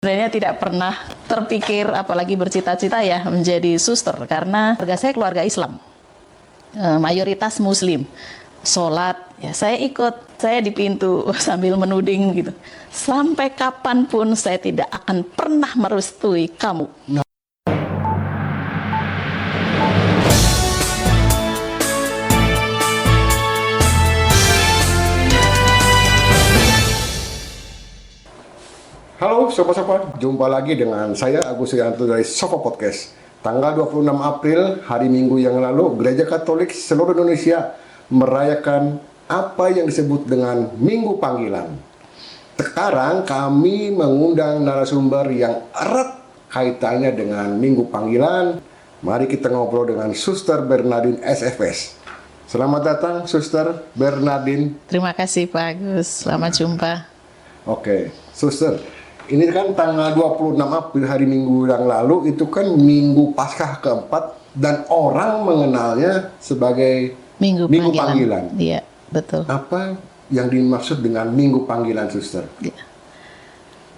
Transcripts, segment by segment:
Sebenarnya tidak pernah terpikir, apalagi bercita-cita ya menjadi suster, karena keluarga saya keluarga Islam, mayoritas Muslim. Sholat, ya saya ikut, saya di pintu sambil menuding gitu. Sampai kapanpun saya tidak akan pernah merestui kamu. Halo sobat-sobat, jumpa lagi dengan saya Agus Rianto dari Sofa Podcast. Tanggal 26 April, hari Minggu yang lalu, Gereja Katolik seluruh Indonesia merayakan apa yang disebut dengan Minggu Panggilan. Sekarang kami mengundang narasumber yang erat kaitannya dengan Minggu Panggilan. Mari kita ngobrol dengan Suster Bernardine SFS. Selamat datang Suster Bernardine. Terima kasih Pak Agus, selamat jumpa. Oke, Suster. Ini kan tanggal 26 April, hari Minggu yang lalu, itu kan Minggu Paskah keempat, dan orang mengenalnya sebagai Minggu Panggilan. Iya, betul. Apa yang dimaksud dengan Minggu Panggilan, Suster? Ya.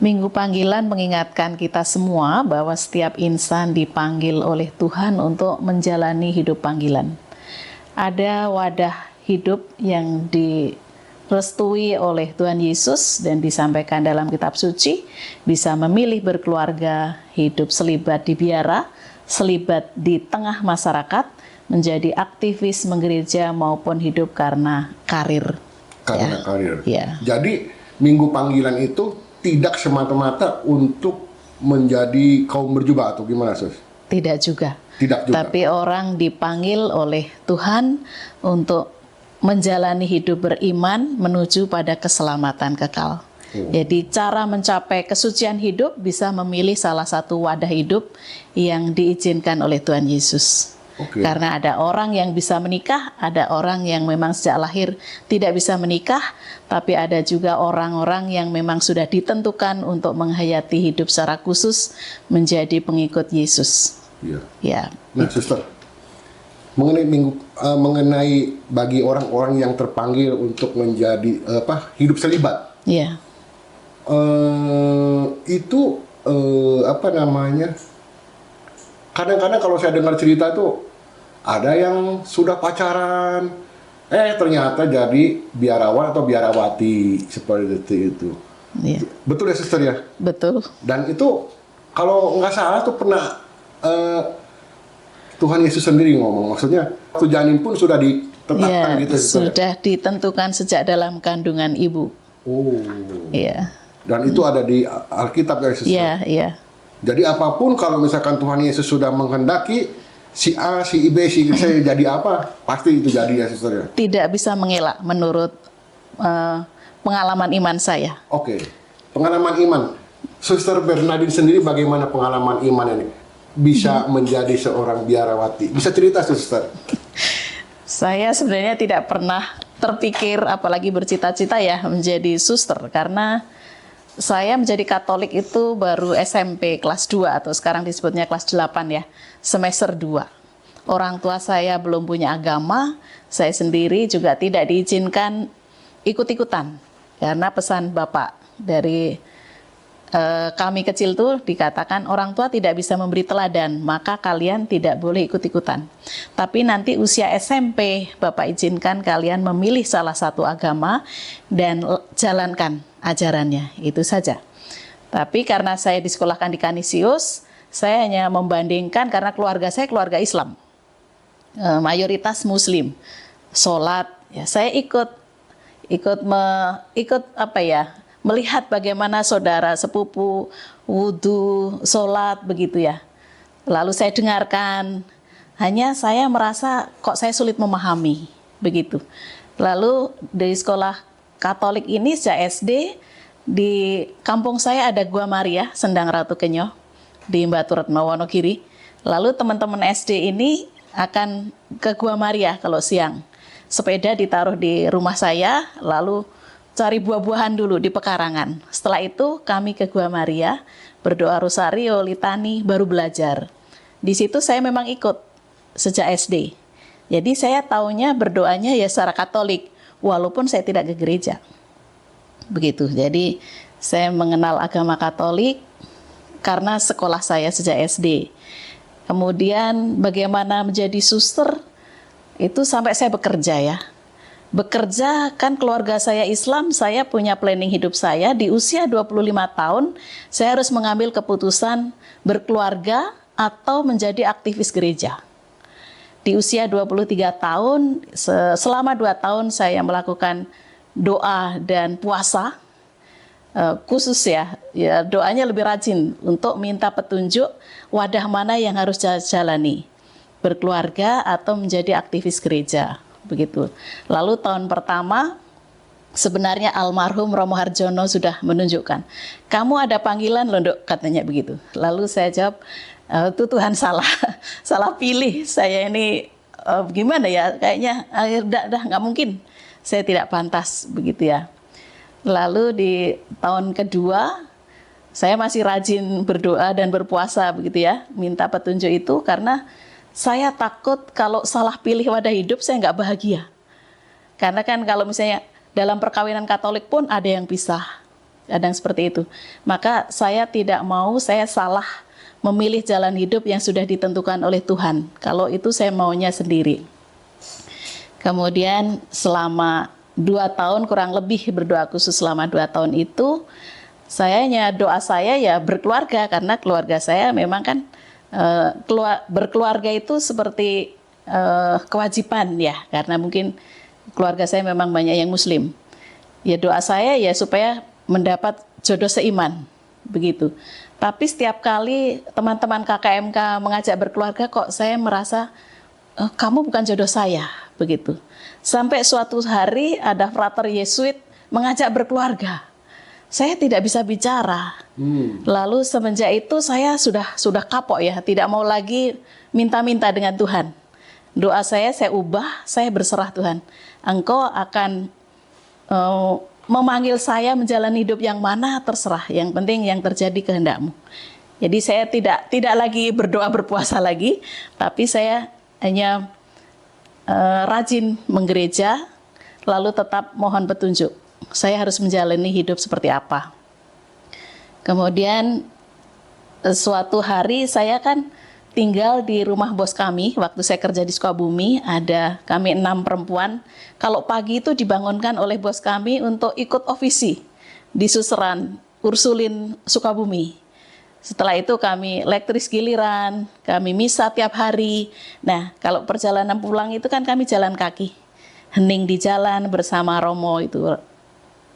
Minggu Panggilan mengingatkan kita semua bahwa setiap insan dipanggil oleh Tuhan untuk menjalani hidup panggilan. Ada wadah hidup yang direstui oleh Tuhan Yesus dan disampaikan dalam kitab suci, bisa memilih berkeluarga, hidup selibat di biara, selibat di tengah masyarakat, menjadi aktivis menggereja maupun hidup karena karir. Karena karir. Ya. Jadi Minggu Panggilan itu tidak semata-mata untuk menjadi kaum berjubah atau gimana, Sus? Tidak juga. Tidak juga. Tapi orang dipanggil oleh Tuhan untuk menjalani hidup beriman menuju pada keselamatan kekal. Jadi cara mencapai kesucian hidup bisa memilih salah satu wadah hidup yang diizinkan oleh Tuhan Yesus. Karena ada orang yang bisa menikah, ada orang yang memang sejak lahir tidak bisa menikah, tapi ada juga orang-orang yang memang sudah ditentukan untuk menghayati hidup secara khusus menjadi pengikut Yesus. Iya. Ya. Nah, Suster, mengenai bagi orang-orang yang terpanggil untuk menjadi hidup selibat. Iya. Itu apa namanya? Kadang-kadang kalau saya dengar cerita tuh ada yang sudah pacaran, ternyata jadi biarawan atau biarawati seperti itu. Iya. Betul ya, Suster ya? Betul. Dan itu kalau nggak salah tuh pernah Tuhan Yesus sendiri ngomong, maksudnya waktu janin pun sudah ditetapkan Ya, gitu. sudah ditentukan sejak dalam kandungan ibu. Oh. Iya. Dan itu ada di Alkitab ya, Suster. Iya, iya. Jadi apapun kalau misalkan Tuhan Yesus sudah menghendaki si A, si B, si C jadi apa, pasti itu jadi ya, Suster ya. Tidak bisa mengelak menurut pengalaman iman saya. Oke. Pengalaman iman. Suster Bernardine sendiri bagaimana pengalaman iman ini? Bisa menjadi seorang biarawati. Bisa cerita, Suster? Saya sebenarnya tidak pernah terpikir, apalagi bercita-cita ya menjadi suster, karena saya menjadi Katolik itu baru SMP kelas 2 atau sekarang disebutnya kelas 8 ya, semester 2. Orang tua saya belum punya agama, saya sendiri juga tidak diizinkan ikut-ikutan karena pesan Bapak dari kami kecil tuh dikatakan orang tua tidak bisa memberi teladan, maka kalian tidak boleh ikut-ikutan. Tapi nanti usia SMP, Bapak izinkan kalian memilih salah satu agama dan jalankan ajarannya, itu saja. Tapi karena saya disekolahkan di Kanisius, saya hanya membandingkan karena keluarga saya keluarga Islam, mayoritas Muslim. Sholat, ya saya ikut melihat bagaimana saudara sepupu wudhu, sholat begitu ya. Lalu saya dengarkan, hanya saya merasa kok saya sulit memahami begitu. Lalu dari sekolah Katolik ini sejak SD, di kampung saya ada Gua Maria, Sendang Ratu Kenyo, di Mbaturetma Wonogiri. Lalu teman-teman SD ini akan ke Gua Maria kalau siang. Sepeda ditaruh di rumah saya, lalu cari buah-buahan dulu di pekarangan. Setelah itu kami ke Gua Maria, berdoa rosario, litani, baru belajar. Di situ saya memang ikut sejak SD. Jadi saya taunya berdoanya ya secara Katolik, walaupun saya tidak ke gereja. Begitu. Jadi saya mengenal agama Katolik karena sekolah saya sejak SD. Kemudian bagaimana menjadi suster, itu sampai saya bekerja ya. Bekerja, kan keluarga saya Islam, saya punya planning hidup saya. Di usia 25 tahun, saya harus mengambil keputusan berkeluarga atau menjadi aktivis gereja. Di usia 23 tahun, selama 2 tahun saya melakukan doa dan puasa, khusus ya doanya lebih rajin untuk minta petunjuk wadah mana yang harus jalani, berkeluarga atau menjadi aktivis gereja. Begitu. Lalu tahun pertama sebenarnya almarhum Romo Harjono sudah menunjukkan, kamu ada panggilan loh Dok, katanya begitu. Lalu saya jawab, itu Tuhan salah pilih, saya ini gimana ya, kayaknya udah nggak mungkin, saya tidak pantas begitu ya. Lalu di tahun kedua saya masih rajin berdoa dan berpuasa begitu ya, minta petunjuk itu karena saya takut kalau salah pilih wadah hidup saya nggak bahagia. Karena kan kalau misalnya dalam perkawinan Katolik pun ada yang pisah, ada yang seperti itu. Maka saya tidak mau saya salah memilih jalan hidup yang sudah ditentukan oleh Tuhan. Kalau itu saya maunya sendiri. Kemudian selama 2 tahun kurang lebih berdoa khusus selama 2 tahun itu, doa saya ya berkeluarga, karena keluarga saya memang kan berkeluarga itu seperti kewajiban ya, karena mungkin keluarga saya memang banyak yang Muslim. Ya doa saya ya supaya mendapat jodoh seiman, begitu. Tapi setiap kali teman-teman KKMK mengajak berkeluarga, kok saya merasa kamu bukan jodoh saya, begitu. Sampai suatu hari ada frater Yesuit mengajak berkeluarga. Saya tidak bisa bicara. Lalu semenjak itu saya sudah kapok ya, tidak mau lagi minta-minta dengan Tuhan. Doa saya ubah, saya berserah Tuhan. Engkau akan memanggil saya menjalani hidup yang mana terserah. Yang penting yang terjadi kehendak-Mu. Jadi saya tidak lagi berdoa berpuasa lagi, tapi saya hanya rajin menggereja, lalu tetap mohon petunjuk. Saya harus menjalani hidup seperti apa. Kemudian suatu hari saya kan tinggal di rumah bos kami. Waktu saya kerja di Sukabumi, ada kami 6 perempuan. Kalau pagi itu dibangunkan oleh bos kami untuk ikut ofisi di Suseran Ursulin Sukabumi. Setelah itu kami elektris giliran, kami misa tiap hari. Nah, kalau perjalanan pulang itu kan kami jalan kaki. Hening di jalan bersama Romo itu.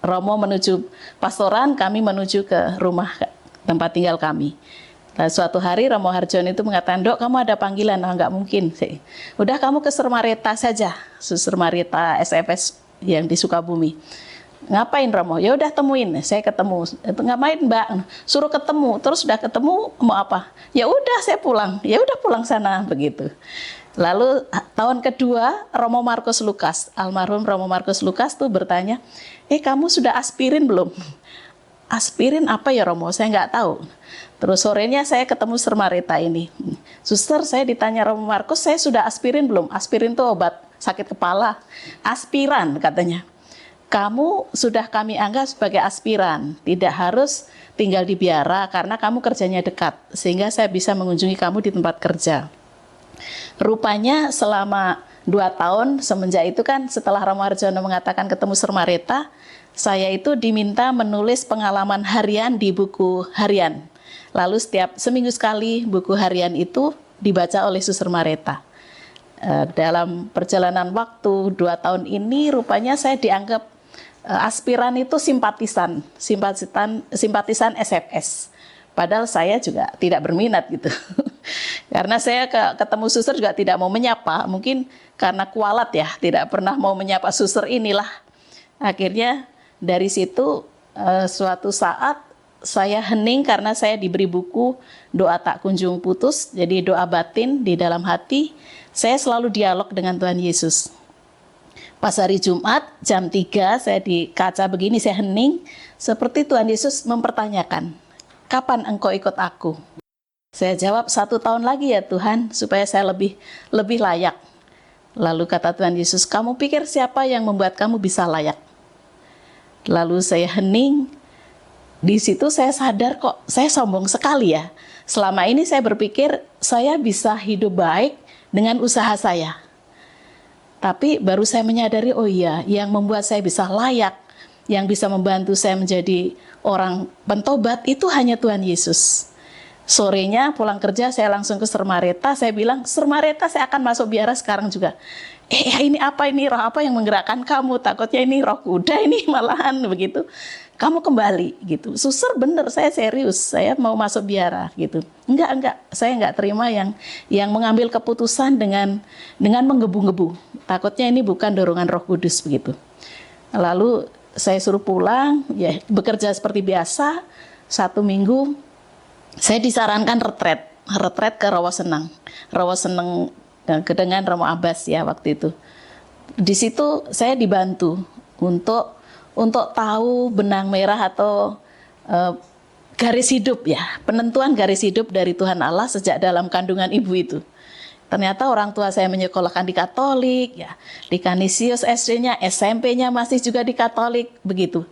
Romo menuju pastoran, kami menuju ke rumah tempat tinggal kami. Nah, suatu hari Romo Harjono itu mengatakan, Dok, kamu ada panggilan. Nah, nggak mungkin. Udah kamu ke Suster Marita saja, Suster Marita SFS yang di Sukabumi. Ngapain Romo? Ya udah temuin. Saya ketemu. Ngapain Mbak? Suruh ketemu. Terus udah ketemu mau apa? Ya udah saya pulang. Ya udah pulang sana begitu. Lalu tahun kedua Romo Markus Lukas, almarhum Romo Markus Lukas tuh bertanya, kamu sudah aspirin belum? Aspirin apa ya Romo? Saya nggak tahu. Terus sorenya saya ketemu Suster Marita ini. Suster, saya ditanya Romo Markus, saya sudah aspirin belum? Aspirin itu obat sakit kepala. Aspiran katanya. Kamu sudah kami anggap sebagai aspiran. Tidak harus tinggal di biara karena kamu kerjanya dekat. Sehingga saya bisa mengunjungi kamu di tempat kerja. Rupanya selama 2 tahun semenjak itu kan setelah Romo Harjono mengatakan ketemu Suster Marita, saya itu diminta menulis pengalaman harian di buku harian. Lalu setiap seminggu sekali buku harian itu dibaca oleh Suster Marita. Dalam perjalanan waktu 2 tahun ini rupanya saya dianggap aspiran itu simpatisan SFS. Padahal saya juga tidak berminat gitu. Karena saya ketemu suster juga tidak mau menyapa. Mungkin karena kualat ya, tidak pernah mau menyapa suster inilah. Akhirnya dari situ suatu saat saya hening karena saya diberi buku Doa Tak Kunjung Putus. Jadi doa batin di dalam hati. Saya selalu dialog dengan Tuhan Yesus. Pas hari Jumat jam 3 saya di kaca begini, saya hening. Seperti Tuhan Yesus mempertanyakan, kapan engkau ikut aku? Saya jawab 1 tahun lagi ya Tuhan, supaya saya lebih layak. Lalu kata Tuhan Yesus, kamu pikir siapa yang membuat kamu bisa layak? Lalu saya hening, Di situ saya sadar kok saya sombong sekali ya. Selama ini saya berpikir saya bisa hidup baik dengan usaha saya. Tapi baru saya menyadari, oh iya, yang membuat saya bisa layak, yang bisa membantu saya menjadi orang pentobat itu hanya Tuhan Yesus. Sorenya pulang kerja saya langsung ke Sermareta, saya bilang, Sermareta saya akan masuk biara sekarang juga. Ini apa ini, roh apa yang menggerakkan kamu? Takutnya ini roh kuda ini malahan begitu. Kamu kembali gitu. Suster bener, saya serius, saya mau masuk biara gitu. Enggak, saya enggak terima yang mengambil keputusan dengan menggebu-gebu. Takutnya ini bukan dorongan Roh Kudus begitu. Lalu saya suruh pulang, ya bekerja seperti biasa. 1 minggu saya disarankan retret ke Rawaseneng dengan Romo Abbas ya waktu itu. Di situ saya dibantu untuk tahu benang merah atau garis hidup ya, penentuan garis hidup dari Tuhan Allah sejak dalam kandungan ibu itu. Ternyata orang tua saya menyekolahkan di Katolik ya, di Kanisius SD-nya, SMP-nya masih juga di Katolik begitu.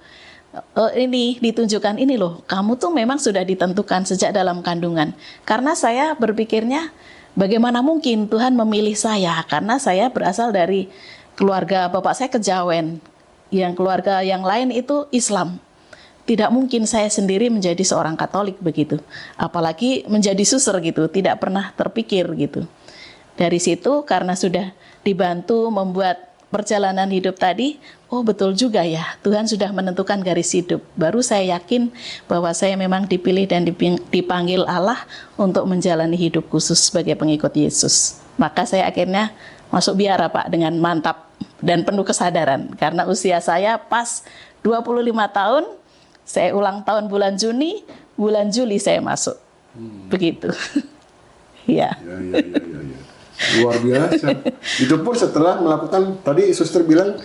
Ini ditunjukkan ini loh, kamu tuh memang sudah ditentukan sejak dalam kandungan. Karena saya berpikirnya bagaimana mungkin Tuhan memilih saya, karena saya berasal dari keluarga bapak saya Kejawen, yang keluarga yang lain itu Islam. Tidak mungkin saya sendiri menjadi seorang Katolik begitu, apalagi menjadi suster gitu, tidak pernah terpikir gitu. Dari situ karena sudah dibantu membuat perjalanan hidup tadi, oh betul juga ya, Tuhan sudah menentukan garis hidup. Baru saya yakin bahwa saya memang dipilih dan dipanggil Allah untuk menjalani hidup khusus sebagai pengikut Yesus. Maka saya akhirnya masuk biara Pak dengan mantap dan penuh kesadaran. Karena usia saya pas 25 tahun, saya ulang tahun bulan Juni, bulan Juli saya masuk. Begitu. Ya. Ya. Luar biasa. Itu pun setelah melakukan, tadi suster bilang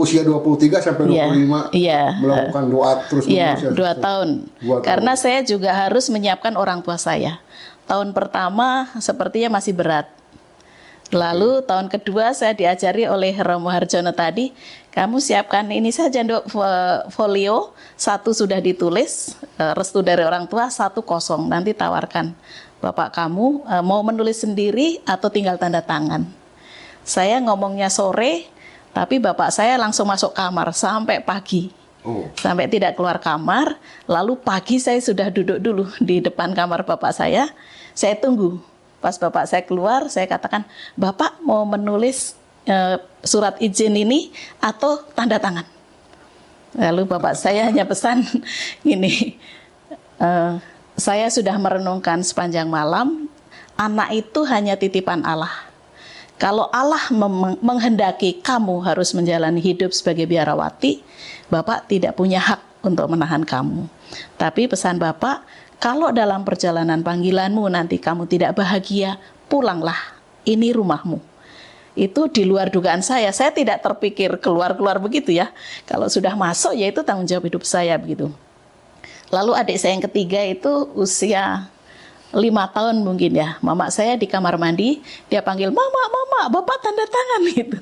usia 23 sampai 25 melakukan doa terus. Iya, 2 tahun. Karena saya juga harus menyiapkan orang tua saya. Tahun pertama sepertinya masih berat. Lalu tahun kedua saya diajari oleh Romo Harjono tadi, kamu siapkan ini saja Dok, folio, 1 sudah ditulis, restu dari orang tua, 1 kosong, nanti tawarkan. Bapak kamu mau menulis sendiri atau tinggal tanda tangan. Saya ngomongnya sore, tapi bapak saya langsung masuk kamar sampai pagi. Sampai tidak keluar kamar, lalu pagi saya sudah duduk dulu di depan kamar bapak saya tunggu. Pas bapak saya keluar, saya katakan, Bapak mau menulis surat izin ini atau tanda tangan? Lalu bapak saya hanya pesan gini, saya sudah merenungkan sepanjang malam, anak itu hanya titipan Allah. Kalau Allah menghendaki kamu harus menjalani hidup sebagai biarawati, Bapak tidak punya hak untuk menahan kamu. Tapi pesan Bapak, kalau dalam perjalanan panggilanmu nanti kamu tidak bahagia, pulanglah, ini rumahmu. Itu di luar dugaan saya tidak terpikir keluar-keluar begitu ya. Kalau sudah masuk ya itu tanggung jawab hidup saya begitu. Lalu adik saya yang ketiga itu usia 5 tahun mungkin ya. Mama saya di kamar mandi, dia panggil, Mama, Bapak tanda tangan gitu.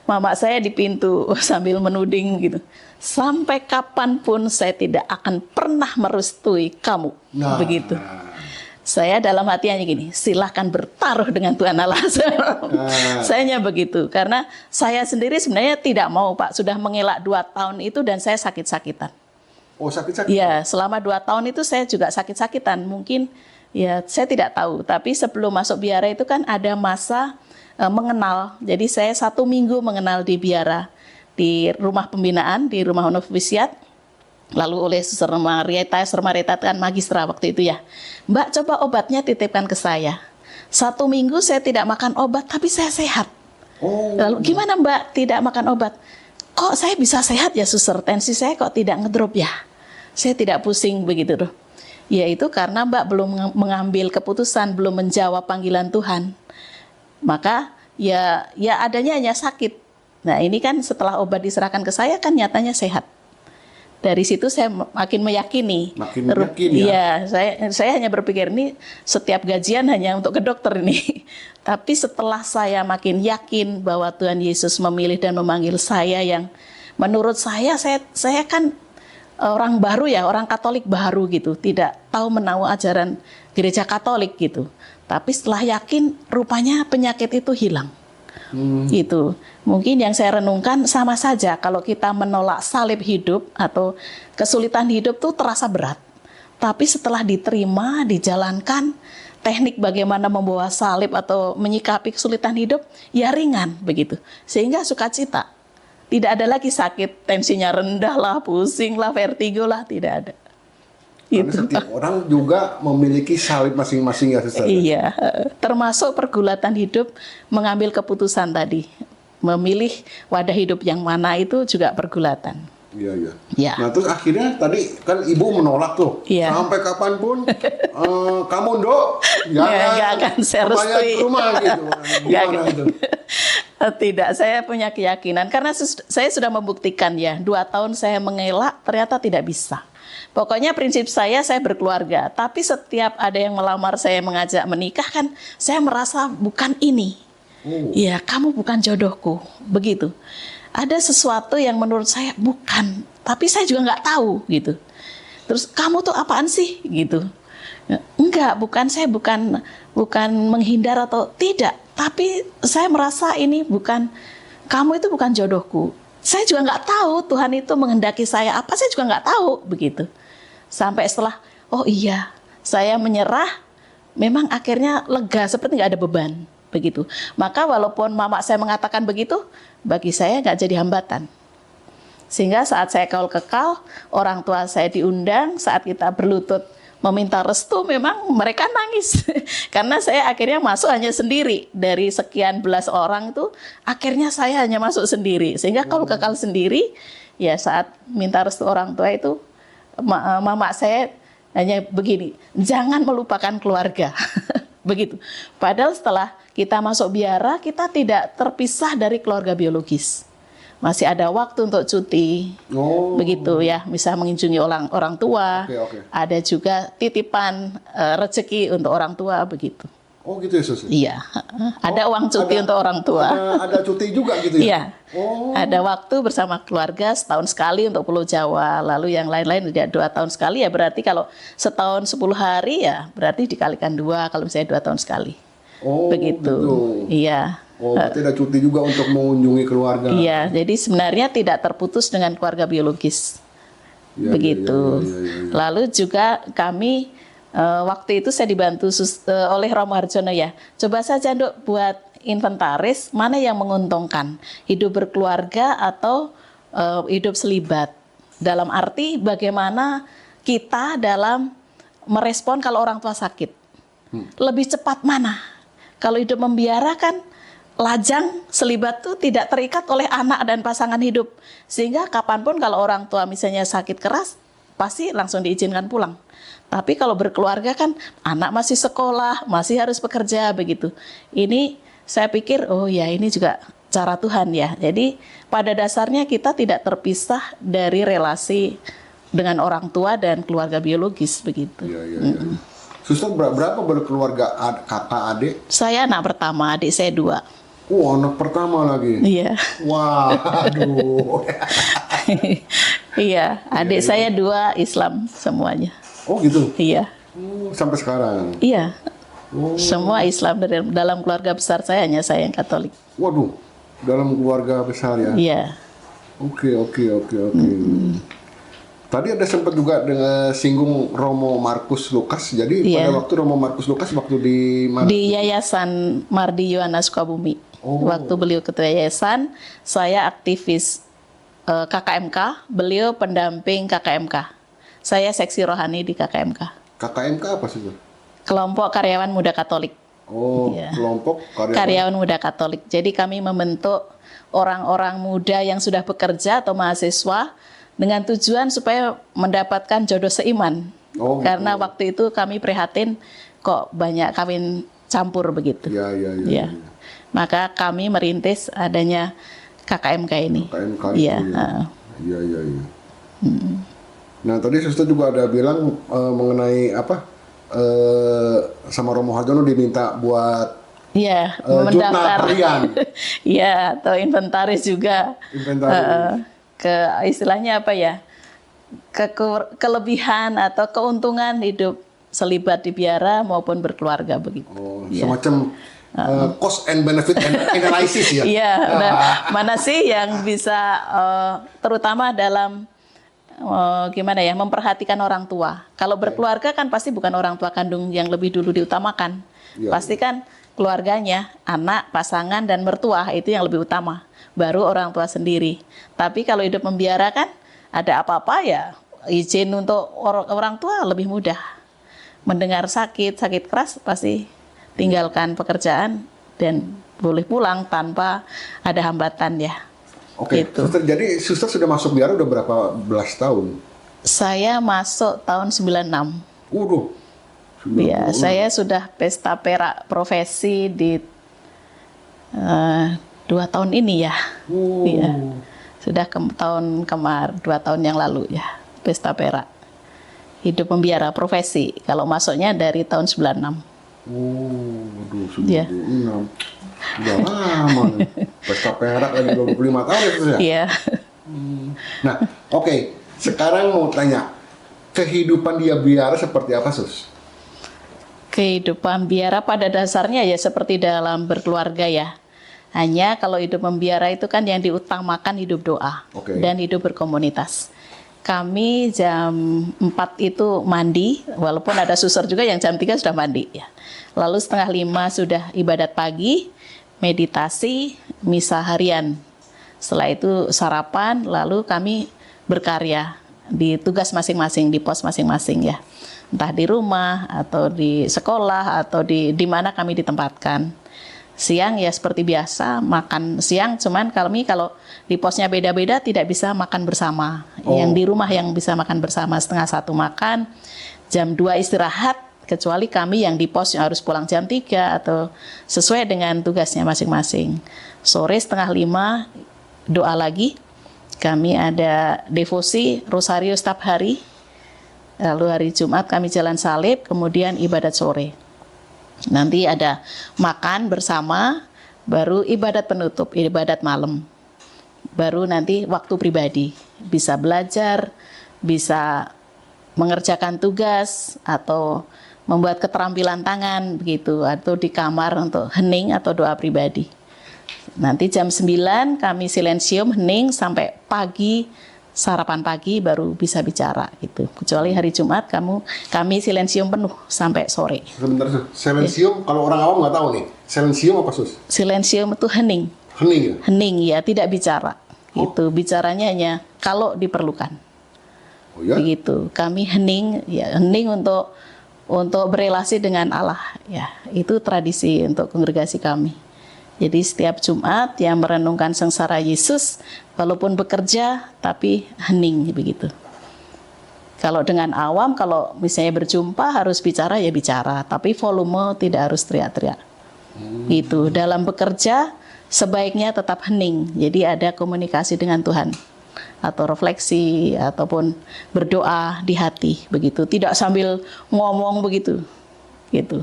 Mama saya di pintu sambil menuding gitu. Sampai kapanpun saya tidak akan pernah merestui kamu. Begitu. Saya dalam hati hanya gini, silahkan bertaruh dengan Tuhan Allah. Sayanya begitu. Karena saya sendiri sebenarnya tidak mau Pak. Sudah mengelak 2 tahun itu dan saya sakit-sakitan. Oh sakit-sakitan? Ya, selama 2 tahun itu saya juga sakit-sakitan. Mungkin ya saya tidak tahu. Tapi sebelum masuk biara itu kan ada masa mengenal. Jadi saya 1 minggu mengenal di biara. Di rumah pembinaan, di rumah novisiat. Lalu oleh Suster Marieta kan magistra waktu itu ya. Mbak coba obatnya titipkan ke saya. 1 minggu saya tidak makan obat tapi saya sehat. Lalu gimana Mbak tidak makan obat? Kok saya bisa sehat ya Suster? Tensi saya kok tidak ngedrop ya? Saya tidak pusing begitu loh. Ya itu karena Mbak belum mengambil keputusan, belum menjawab panggilan Tuhan. Maka ya adanya hanya sakit. Nah ini kan setelah obat diserahkan ke saya kan nyatanya sehat. Dari situ saya makin meyakini. Makin meyakini ya? Iya, saya hanya berpikir ini setiap gajian hanya untuk ke dokter ini. Tapi setelah saya makin yakin bahwa Tuhan Yesus memilih dan memanggil saya yang menurut saya kan orang baru ya, orang Katolik baru gitu, tidak tahu menahu ajaran gereja Katolik gitu. Tapi setelah yakin, rupanya penyakit itu hilang. Itu mungkin yang saya renungkan, sama saja kalau kita menolak salib hidup atau kesulitan hidup tuh terasa berat. Tapi setelah diterima, dijalankan, teknik bagaimana membawa salib atau menyikapi kesulitan hidup, ya ringan begitu. Sehingga sukacita. Tidak ada lagi sakit, tensinya rendah lah, pusing lah, vertigo lah, tidak ada. Karena Itu. setiap orang juga memiliki salib masing-masing ya, Suster. Iya, termasuk pergulatan hidup, mengambil keputusan tadi. Memilih wadah hidup yang mana itu juga pergulatan. Iya, iya. Ya. Nah, terus akhirnya tadi kan ibu menolak tuh. Iya. Sampai kapanpun, kamu Dok, Nggak akan saya kembali restui. ke rumah gitu. Nggak Gimana akan. itu? Tidak, saya punya keyakinan. Karena saya sudah membuktikan ya, 2 tahun saya mengelak, ternyata tidak bisa. Pokoknya prinsip saya berkeluarga. Tapi setiap ada yang melamar saya, mengajak menikah kan, saya merasa bukan ini. Ya, kamu bukan jodohku. Begitu. Ada sesuatu yang menurut saya bukan, tapi saya juga nggak tahu gitu. Terus kamu tuh apaan sih gitu? Enggak, saya bukan menghindar atau tidak, tapi saya merasa ini bukan, kamu itu bukan jodohku. Saya juga nggak tahu Tuhan itu menghendaki saya apa, saya juga nggak tahu begitu. Sampai setelah, oh iya, saya menyerah, memang akhirnya lega, seperti nggak ada beban. Begitu. Maka walaupun mama saya mengatakan begitu, bagi saya nggak jadi hambatan. Sehingga saat saya kekal, orang tua saya diundang, saat kita berlutut meminta restu, memang mereka nangis. Karena saya akhirnya masuk hanya sendiri. Dari sekian belas orang itu, akhirnya saya hanya masuk sendiri. Sehingga kalau kekal sendiri, ya saat minta restu orang tua itu, mama saya hanya begini, jangan melupakan keluarga. Begitu. Padahal setelah kita masuk biara, kita tidak terpisah dari keluarga biologis. Masih ada waktu untuk cuti. Begitu ya, bisa mengunjungi orang tua. Oke. Ada juga titipan rezeki untuk orang tua, begitu. Oh gitu ya, Sus? Iya, ada uang cuti untuk orang tua. Ada cuti juga gitu ya? Iya, ada waktu bersama keluarga setahun sekali untuk Pulau Jawa. Lalu yang lain-lain tidak 2 tahun sekali, ya berarti kalau setahun 10 hari ya berarti dikalikan 2 kalau misalnya 2 tahun sekali. Begitu. Gitu. Iya. Berarti ada cuti juga untuk mengunjungi keluarga. Iya, jadi sebenarnya tidak terputus dengan keluarga biologis. Ya, Begitu. Ya. Lalu juga kami waktu itu saya dibantu oleh Romo Harjono ya. Coba saja Dok buat inventaris mana yang menguntungkan, hidup berkeluarga atau hidup selibat. Dalam arti bagaimana kita dalam merespon kalau orang tua sakit. Lebih cepat mana? Kalau hidup membiara kan lajang selibat itu tidak terikat oleh anak dan pasangan hidup. Sehingga kapanpun kalau orang tua misalnya sakit keras, pasti langsung diizinkan pulang. Tapi kalau berkeluarga kan anak masih sekolah, masih harus bekerja begitu. Ini saya pikir, oh ya ini juga cara Tuhan ya. Jadi pada dasarnya kita tidak terpisah dari relasi dengan orang tua dan keluarga biologis begitu. Iya. Suster berapa berkeluarga, kakak adik? Saya anak pertama, adik saya 2. Anak pertama lagi. Iya. Wah, aduh. Iya, adik saya 2 Islam semuanya. Oh gitu? Iya. Sampai sekarang? Iya. Semua Islam, dalam keluarga besar saya hanya saya yang Katolik. Waduh, dalam keluarga besar ya? Iya. Oke. Tadi ada sempat juga dengan singgung Romo Markus Lukas. Jadi pada waktu Romo Markus Lukas waktu di mana? Di Yayasan Mardi Yohana Sukabumi. Waktu beliau ketua yayasan, saya aktivis KKMK, beliau pendamping KKMK. Saya seksi rohani di KKMK. KKMK apa sih? Kelompok Karyawan Muda Katolik. Kelompok Karyawan Muda Katolik. Jadi kami membentuk orang-orang muda yang sudah bekerja atau mahasiswa dengan tujuan supaya mendapatkan jodoh seiman. Karena waktu itu kami prihatin kok banyak kawin campur begitu. Iya. Maka kami merintis adanya KKMK ini. KKMK Iya. Iya. Nah tadi Suster juga ada bilang mengenai apa sama Romo Harjono diminta buat mendaftar. harian. Iya, atau inventaris juga. Inventaris. Ke istilahnya apa ya? kelebihan atau keuntungan hidup selibat di biara maupun berkeluarga begitu. Oh, Ya. semacam cost and benefit analysis ya. Iya, nah, mana sih yang bisa terutama dalam gimana ya, memperhatikan orang tua. Kalau berkeluarga kan pasti bukan orang tua kandung yang lebih dulu diutamakan. Iya. Pasti kan keluarganya, anak, pasangan, dan mertua itu yang lebih utama. Baru orang tua sendiri. Tapi kalau hidup membiara kan ada apa-apa ya izin untuk orang tua lebih mudah. Mendengar sakit keras pasti tinggalkan pekerjaan dan boleh pulang tanpa ada hambatan ya. Oke, Gitu. Suster, jadi Suster sudah masuk biara udah berapa belas tahun? Saya masuk tahun 96. Waduh. Ya, saya sudah pesta perak profesi di 2 tahun ini ya. Oh. Iya. Sudah tahun kemarin 2 tahun yang lalu ya, pesta perak. Hidup membiara profesi. Kalau masuknya dari tahun 96. Oh, aduh, sudah Iya. 26. Udah lama nih. Pesta perak lagi 25 tahun ya, Sus, ya? Iya. Nah, oke. Sekarang mau tanya, kehidupan dia biara seperti apa, Sus? Kehidupan biara pada dasarnya ya seperti dalam berkeluarga ya. Hanya kalau hidup membiara itu kan yang diutamakan hidup doa Oke. dan hidup berkomunitas. Kami jam 4 itu mandi, walaupun ada suster juga yang jam 3 sudah mandi ya. Lalu setengah 5 sudah ibadat pagi, meditasi, misa harian. Setelah itu sarapan, lalu kami berkarya di tugas masing-masing, di pos masing-masing ya. Entah di rumah, atau di sekolah, atau di mana kami ditempatkan. Siang ya seperti biasa, makan siang, cuman kami kalau di posnya beda-beda tidak bisa makan bersama. Oh. Yang di rumah yang bisa makan bersama, setengah 1 makan, jam 2 istirahat, kecuali kami yang di pos yang harus pulang jam 3 atau sesuai dengan tugasnya masing-masing. Sore setengah 5 doa lagi, kami ada devosi rosario setiap hari, lalu hari Jumat kami jalan salib, kemudian ibadat sore. Nanti ada makan bersama, baru ibadat penutup, ibadat malam. Baru nanti waktu pribadi, bisa belajar, bisa mengerjakan tugas, atau membuat keterampilan tangan, begitu, atau di kamar untuk hening atau doa pribadi. Nanti jam 9 kami silensium, hening, sampai pagi, sarapan pagi baru bisa bicara gitu. Kecuali hari Jumat kami silensium penuh sampai sore. Sebentar, Sus. Silensium, kalau orang awam nggak tahu nih. Silensium apa, Sus? Silensium itu hening. Hening ya? Hening ya, tidak bicara. Gitu. Bicaranya hanya kalau diperlukan. Oh ya? Begitu. Kami hening ya, hening untuk berelasi dengan Allah ya. Itu tradisi untuk kongregasi kami. Jadi setiap Jumat yang merenungkan sengsara Yesus, walaupun bekerja tapi hening begitu. Kalau dengan awam, kalau misalnya berjumpa harus bicara ya bicara, tapi volume tidak harus teriak-teriak. Gitu. Dalam bekerja sebaiknya tetap hening. Jadi ada komunikasi dengan Tuhan atau refleksi ataupun berdoa di hati begitu. Tidak sambil ngomong begitu. Gitu.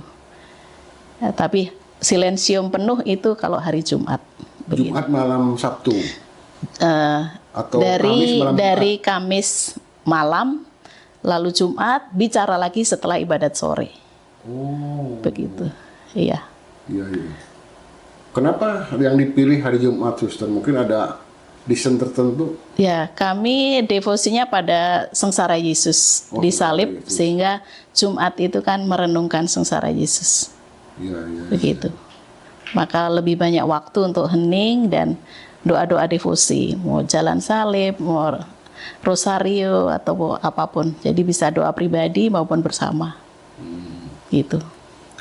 Ya, tapi silensium penuh itu kalau hari Jumat. Begitu. Jumat malam Sabtu. Atau Kamis malam Dari Kamis malam, lalu Jumat bicara lagi setelah ibadat sore. Oh. Begitu. Iya. Iya, iya. Kenapa yang dipilih hari Jumat, Suster? Mungkin ada desain tertentu? Ya, kami devosinya pada sengsara Yesus Oh, disalib, Yesus. sehingga Jumat itu kan merenungkan sengsara Yesus. Iya, iya. Begitu. Maka lebih banyak waktu untuk hening dan doa-doa devosi, mau jalan salib, mau rosario atau apapun. Jadi bisa doa pribadi maupun bersama. Gitu.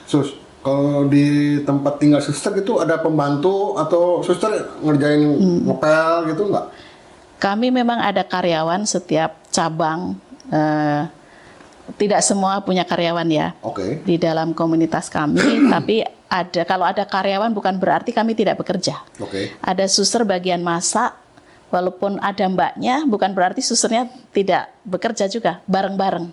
Sus, kalau di tempat tinggal Suster itu ada pembantu atau Suster ngerjain ngepel gitu nggak? Kami memang ada karyawan setiap cabang. Tidak semua punya karyawan ya. Oke. Di dalam komunitas kami, tapi kalau ada karyawan bukan berarti kami tidak bekerja. Oke. Ada suster bagian masak, walaupun ada mbaknya, bukan berarti susternya tidak bekerja juga, bareng-bareng.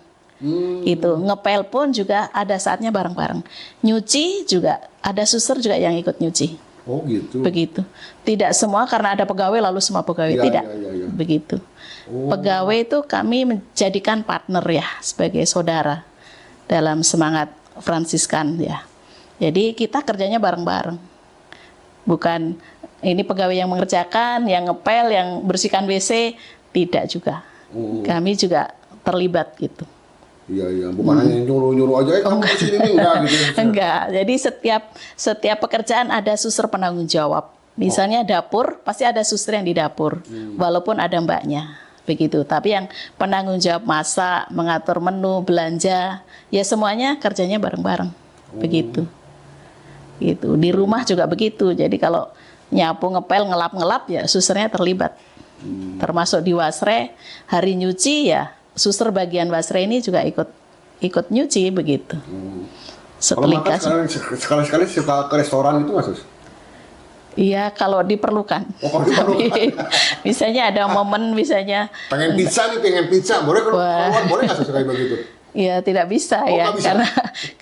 Gitu. Ngepel pun juga ada saatnya bareng-bareng. Nyuci juga, ada suster juga yang ikut nyuci. Oh gitu. Begitu. Tidak semua karena ada pegawai lalu semua pegawai, Iya, tidak. iya, iya. Begitu. Oh. Pegawai itu kami menjadikan partner ya, sebagai saudara dalam semangat Fransiskan ya. Jadi kita kerjanya bareng-bareng. Bukan ini pegawai yang mengerjakan, yang ngepel, yang bersihkan WC, tidak juga. Kami juga terlibat gitu. Iya, iya. Bukan hanya nyuruh-nyuruh aja, kamu di sini enggak gitu. Enggak. Jadi setiap pekerjaan ada suster penanggung jawab. Misalnya dapur, pasti ada suster yang di dapur, walaupun ada mbaknya. Begitu. Tapi yang penanggung jawab masak, mengatur menu, belanja, ya semuanya kerjanya bareng-bareng. Begitu. Gitu. Di rumah juga begitu. Jadi kalau nyapu, ngepel, ngelap-ngelap ya susternya terlibat. Termasuk di wasre, hari nyuci ya suster bagian wasre ini juga ikut nyuci begitu. Kalau makan Setrika. sekali-sekali suka ke restoran itu nggak, Sus? Iya, kalau diperlukan. Oh, kalau diperlukan. Tapi, misalnya ada momen, misalnya Pengen pizza, boleh kalau Wah. keluar, boleh nggak, Sus, kayak begitu? ya tidak bisa Oh, ya, nggak bisa.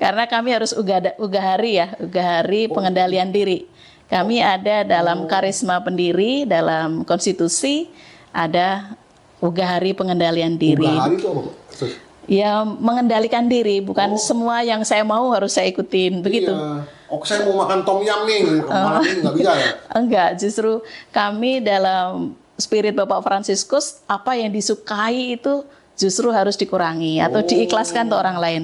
karena kami harus ugahari ya, ugahari pengendalian diri. Kami ada dalam karisma pendiri, dalam konstitusi ada ugahari pengendalian diri. Udah hari itu apa, Sus? Ya mengendalikan diri, bukan semua yang saya mau harus saya ikutin, begitu. Iya. Oh, saya mau makan tom yum nih, malam ini nggak bisa ya? Enggak, justru kami dalam spirit Bapak Fransiskus, apa yang disukai itu justru harus dikurangi atau diikhlaskan untuk orang lain.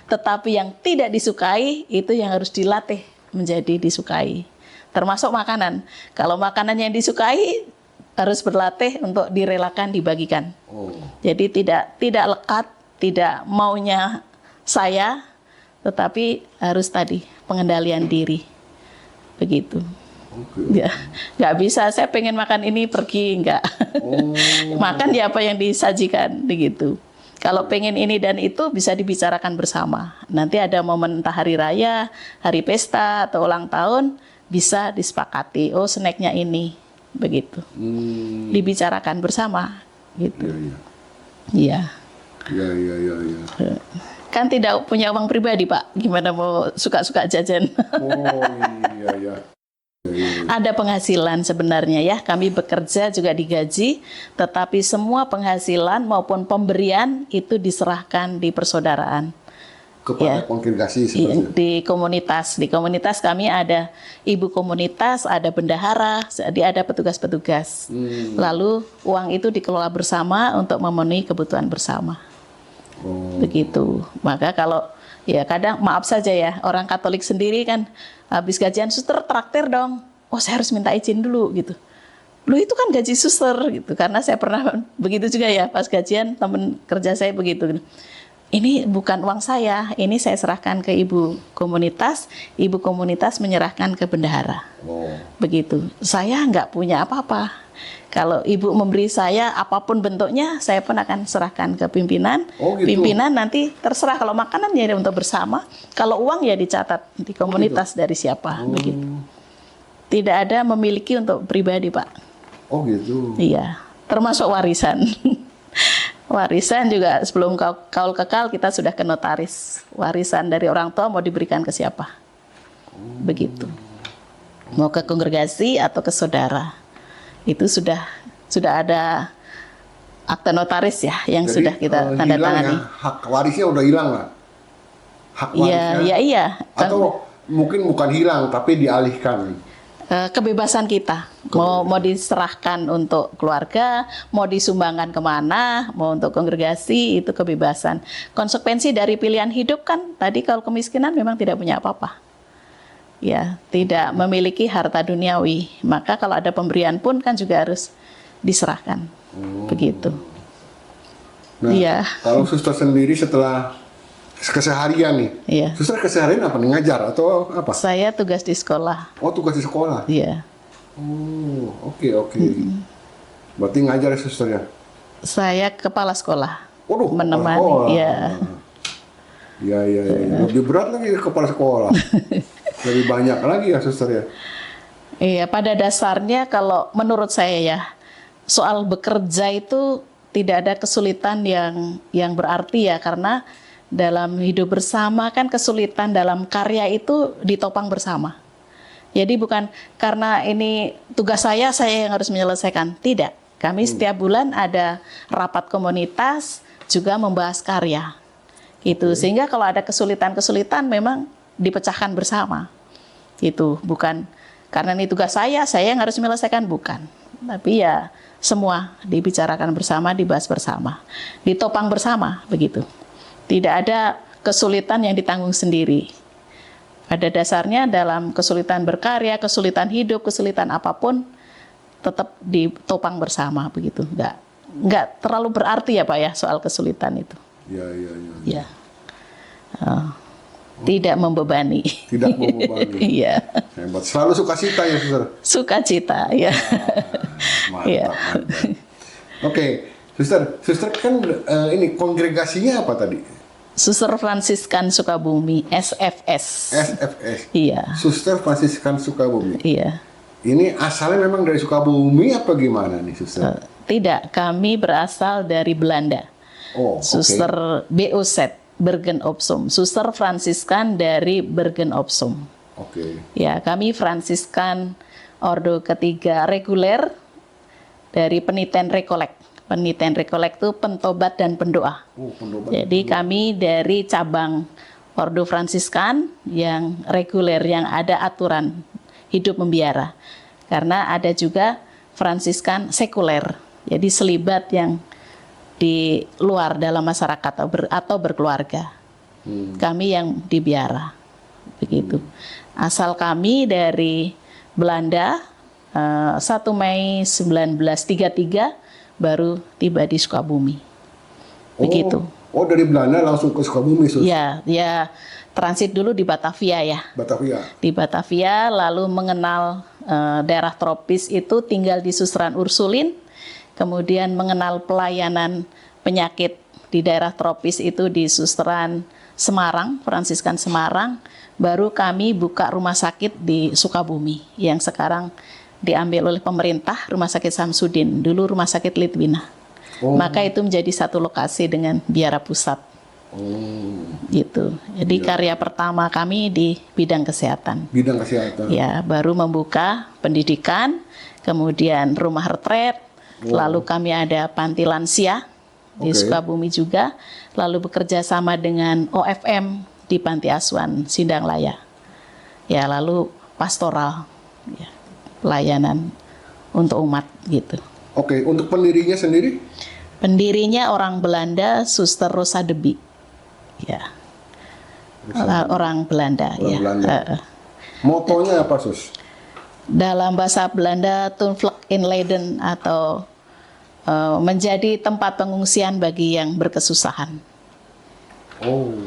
Tetapi yang tidak disukai itu yang harus dilatih menjadi disukai. Termasuk makanan. Kalau makanan yang disukai harus berlatih untuk direlakan dibagikan. Jadi tidak lekat, tidak maunya saya, tetapi harus tadi pengendalian diri. Begitu. Ya, nggak bisa saya pengen makan ini pergi, nggak. Makan ya apa yang disajikan begitu. Kalau pengen ini dan itu bisa dibicarakan bersama. Nanti ada momen entah hari raya, hari pesta atau ulang tahun bisa disepakati. Oh snacknya ini, begitu. Dibicarakan bersama, gitu. Iya. Iya, iya, iya, iya. Kan tidak punya uang pribadi Pak. Gimana mau suka-suka jajan? Oh, iya, iya. Ada penghasilan sebenarnya ya, kami bekerja juga digaji, tetapi semua penghasilan maupun pemberian itu diserahkan di persaudaraan. Kepada kongregasi seperti Di komunitas kami ada ibu komunitas, ada bendahara, jadi ada petugas-petugas. Lalu uang itu dikelola bersama untuk memenuhi kebutuhan bersama. Begitu. Maka kalau ya kadang maaf saja ya, orang Katolik sendiri kan habis gajian suster traktir dong. Oh saya harus minta izin dulu gitu. Lu itu kan gaji suster gitu. Karena saya pernah begitu juga ya pas gajian temen kerja saya begitu. Ini bukan uang saya, ini saya serahkan ke ibu komunitas menyerahkan ke bendahara. Begitu. Saya nggak punya apa-apa. Kalau ibu memberi saya apapun bentuknya, saya pun akan serahkan ke pimpinan. Gitu. Pimpinan nanti terserah kalau makanan ya untuk bersama, kalau uang ya dicatat di komunitas dari siapa. Begitu. Tidak ada memiliki untuk pribadi, Pak. Oh gitu. Iya, termasuk warisan. Warisan juga sebelum kaul kekal kita sudah ke notaris. Warisan dari orang tua mau diberikan ke siapa? Begitu. Mau ke kongregasi atau ke saudara. Itu sudah ada akta notaris ya yang Jadi, sudah kita tanda tangani. Ya, hak warisnya udah hilang nggak? Hak warisnya? Iya. Atau mungkin bukan hilang tapi dialihkan. Kebebasan kita mau diserahkan untuk keluarga, mau disumbangkan kemana, mau untuk kongregasi, itu kebebasan. Konsekuensi dari pilihan hidup kan tadi kalau kemiskinan memang tidak punya apa-apa, ya tidak memiliki harta duniawi, maka kalau ada pemberian pun kan juga harus diserahkan, begitu. Nah, iya. Kalau suster sendiri setelah keseharian nih, Iya. suster keseharian apa nih, ngajar atau apa? Saya tugas di sekolah. Oh, tugas di sekolah. Iya. Oh, oke. Berarti ngajar ya suster ya? Saya kepala sekolah. Waduh, menemani. kepala sekolah. Iya. Iya. Lebih berat lagi kepala sekolah. Lebih banyak lagi ya suster ya? Iya, pada dasarnya kalau menurut saya ya, soal bekerja itu tidak ada kesulitan yang berarti ya, karena dalam hidup bersama kan kesulitan dalam karya itu ditopang bersama. Jadi bukan karena ini tugas saya yang harus menyelesaikan. Tidak. Kami setiap bulan ada rapat komunitas, juga membahas karya. Gitu. Sehingga kalau ada kesulitan-kesulitan memang dipecahkan bersama. Itu bukan karena ini tugas saya yang harus menyelesaikan, bukan. Tapi ya semua dibicarakan bersama, dibahas bersama, ditopang bersama, begitu. Tidak ada kesulitan yang ditanggung sendiri. Pada dasarnya dalam kesulitan berkarya, kesulitan hidup, kesulitan apapun, tetap ditopang bersama, begitu. Nggak terlalu berarti ya Pak ya soal kesulitan itu. Ya. Tidak membebani. Tidak membebani. Iya. Hebat. Selalu sukacita ya, Suster? Sukacita, ya. Mantap. Oke, Suster kan ini kongregasinya apa tadi? Suster Fransiskan Sukabumi, SFS. SFS. Iya. Suster Fransiskan Sukabumi. Iya. Ini asalnya memang dari Sukabumi apa gimana nih, Suster? Tidak, kami berasal dari Belanda. Oh, Suster BOZ, Bergen op Zoom. Suster Fransiskan dari Bergen op Zoom. Oke. Ya, kami Fransiskan Ordo ketiga reguler dari Peniten Rekolek. Peniten Rekolek itu pentobat dan pendoa. Pendobat. Jadi kami dari cabang Ordo Fransiskan yang reguler, yang ada aturan hidup membiara. Karena ada juga Fransiskan sekuler, jadi selibat yang di luar dalam masyarakat atau berkeluarga. Kami yang dibiara, begitu. Asal kami dari Belanda, 1 Mei 1933 baru tiba di Sukabumi. Begitu. Oh, dari Belanda langsung ke Sukabumi, Sus? Ya, transit dulu di Batavia ya. Batavia. Di Batavia, lalu mengenal daerah tropis itu tinggal di Susteran Ursulin, kemudian mengenal pelayanan penyakit di daerah tropis itu di Susteran Semarang, Fransiskan Semarang, baru kami buka rumah sakit di Sukabumi yang sekarang diambil oleh pemerintah, Rumah Sakit Samsudin, dulu Rumah Sakit Litwina. Maka itu menjadi satu lokasi dengan biara pusat. Gitu. Jadi karya pertama kami di bidang kesehatan. Bidang kesehatan. Ya, baru membuka pendidikan, kemudian rumah retret, lalu kami ada panti lansia di Sukabumi juga, lalu bekerja sama dengan OFM di Panti Asuhan Sindang Laya. Ya, lalu pastoral. Ya. Pelayanan untuk umat gitu. Oke, untuk pendirinya sendiri? Pendirinya orang Belanda, Suster Rosa Debi. Ya. Orang Belanda. Orang ya. Belanda. Motonya apa, Sus? Dalam bahasa Belanda, Tunvlek in Leiden, atau menjadi tempat pengungsian bagi yang berkesusahan.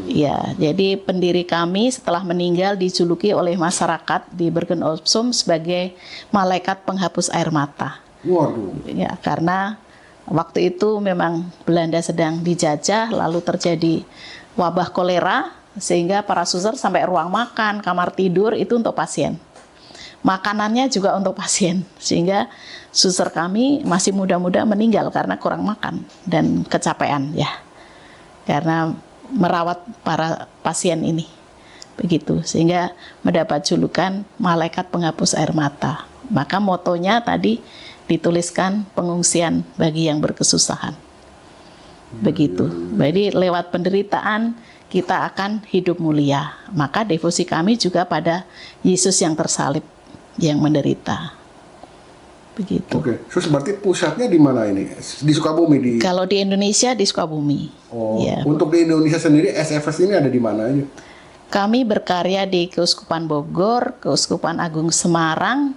Ya, jadi pendiri kami setelah meninggal dijuluki oleh masyarakat di Bergen op Zoom sebagai malaikat penghapus air mata. Waduh. Ya, karena waktu itu memang Belanda sedang dijajah, lalu terjadi wabah kolera, sehingga para suster sampai ruang makan, kamar tidur itu untuk pasien. Makanannya juga untuk pasien, sehingga suster kami masih muda-muda meninggal karena kurang makan dan kecapean ya. Karena merawat para pasien ini. Begitu, sehingga mendapat julukan malaikat penghapus air mata. Maka motonya tadi dituliskan pengungsian bagi yang berkesusahan. Begitu. Jadi lewat penderitaan kita akan hidup mulia. Maka devosi kami juga pada Yesus yang tersalib, yang menderita. Begitu. Oke, terus berarti pusatnya di mana ini? Di Sukabumi? Kalau di Indonesia di Sukabumi. Oh, ya. Untuk di Indonesia sendiri SFS ini ada di mana aja? Kami berkarya di Keuskupan Bogor, Keuskupan Agung Semarang,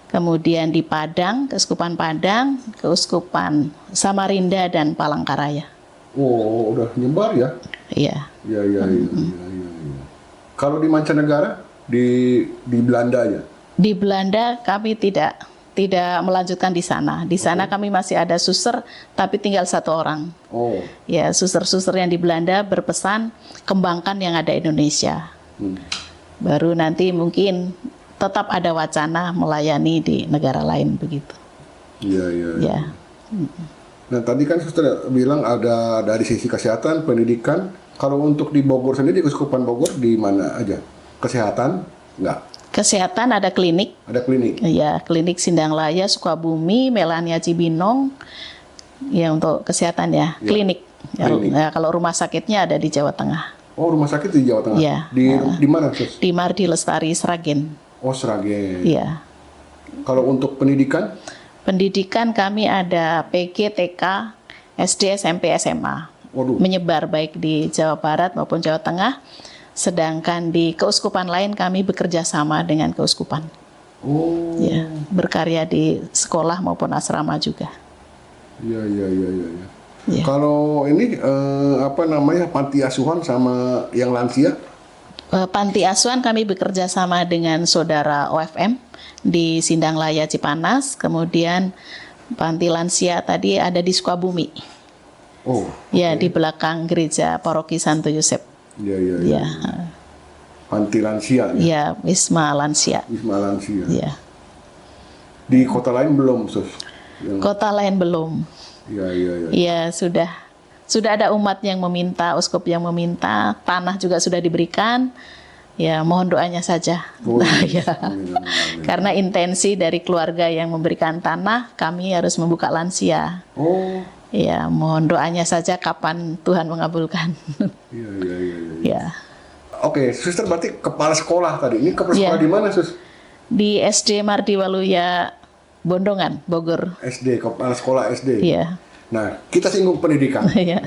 kemudian di Padang, Keuskupan Padang, Keuskupan Samarinda dan Palangkaraya. Oh, udah nyebar ya? Iya. Iya. Kalau di mancanegara, di Belanda aja? Di Belanda kami tidak melanjutkan di sana. Di sana kami masih ada suster, tapi tinggal 1 orang. Oh. Ya, suster-suster yang di Belanda berpesan kembangkan yang ada Indonesia. Baru nanti mungkin tetap ada wacana melayani di negara lain begitu. Iya. Nah, tadi kan suster bilang ada dari sisi kesehatan, pendidikan. Kalau untuk di Bogor sendiri, di Keuskupan Bogor di mana aja? Kesehatan? Enggak. Kesehatan ada klinik. Ada klinik. Ya, klinik Sindanglaya, Sukabumi, Melania Cibinong. Ya, untuk kesehatan ya, Ya, klinik. Ya, klinik. ya, kalau rumah sakitnya ada di Jawa Tengah. Oh, rumah sakit di Jawa Tengah. Ya. Di mana, Sus? Di Mardi Lestari, Sragen. Oh, Sragen. Ya. Kalau untuk pendidikan? Pendidikan kami ada PG, TK, SD, SMP, SMA. Waduh. Menyebar baik di Jawa Barat maupun Jawa Tengah. Sedangkan di keuskupan lain kami bekerja sama dengan keuskupan. Oh. Ya, berkarya di sekolah maupun asrama juga. Iya. Ya. Kalau ini panti asuhan sama yang lansia? Panti asuhan kami bekerja sama dengan saudara OFM di Sindanglaya Cipanas, kemudian panti lansia tadi ada di Sukabumi. Oh. Ya, di belakang gereja Paroki Santo Yosep. Iya. Ya, Panti lansia. ya, Wisma Lansia. Wisma lansia. Ya. Di kota lain belum, Sus? Kota lain belum. Iya. Ya, sudah ada umat yang meminta, uskup yang meminta, tanah juga sudah diberikan. Ya, mohon doanya saja. Oh, iya. Ya. Amin. Karena intensi dari keluarga yang memberikan tanah, kami harus membuka lansia. Oh. Ya, mohon doanya saja kapan Tuhan mengabulkan. Iya. Ya. Oke, Suster berarti kepala sekolah tadi. Ini kepala sekolah Iya. di mana, Sus? Di SD Mardi Waluya Bondongan, Bogor. SD, kepala sekolah SD. Iya. Nah, kita singgung pendidikan. Iya.